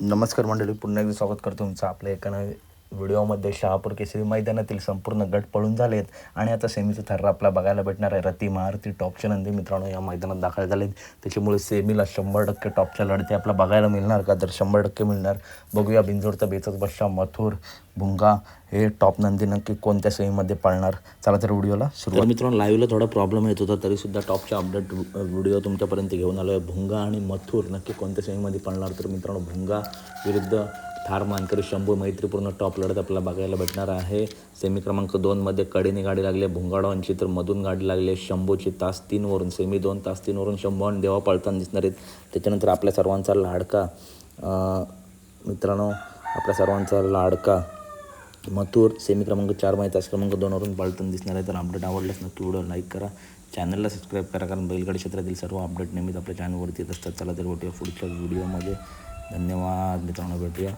नमस्कार मंडळी, पुन्हा एकदा स्वागत करतो तुमचं आपल्या एका नवीन व्हिडिओमध्ये. शहापूर केसरी मैदानातील संपूर्ण गट पळून झालेत आणि आता सेमीचं थर्रा आपला बघायला भेटणार आहे. रती महारथी टॉपचे नंदी मित्रांनो या मैदानात दाखल झालेत. त्याच्यामुळे सेमीला 100% टॉपच्या लढती आपला बघायला मिळणार का? तर 100% मिळणार. बघूया बिंजोडचा बेचच बच्चा, मथुर, भुंगा हे टॉप नंदी नक्की कोणत्या सेमीमध्ये पळणार. चला तर व्हिडिओला सुरुवात. मित्रांनो लाईव्हला थोडा प्रॉब्लेम येत होता, तरीसुद्धा टॉपच्या अपडेट व्हिडिओ तुमच्यापर्यंत घेऊन आलो आहे. भुंगा आणि मथुर नक्की कोणत्या सेमीमध्ये पळणार. तर मित्रांनो भुंगा विरुद्ध ठार मानकरी शंभू मैत्रीपूर्ण टॉप लढत आपल्याला बघायला भेटणार आहे. सेमी क्रमांक 2मध्ये कडेने गाडी लागली आहे भुंगाडावांची, तर मधून गाडी लागली आहे शंभूची. तास 3वरून सेमी 2 तास 3वरून शंभू आणि देवा पळताना दिसणार आहेत. त्याच्यानंतर आपल्या सर्वांचा लाडका मित्रांनो आपल्या सर्वांचा लाडका मथुर सेमी क्रमांक 4मध्ये तास क्रमांक 2वरून पळताना दिसणार आहे. तर अपडेट आवडल्यास नक्की व्हिडिओ लाईक करा, चॅनलला सबस्क्राईब करा, कारण बैलगाडी क्षेत्रातील सर्व अपडेट नेहमीच आपल्या चॅनलवरती येत असतात. चला तर भेटूया पुढच्या व्हिडिओमध्ये. धन्यवाद मित्रांनो, भेटूया.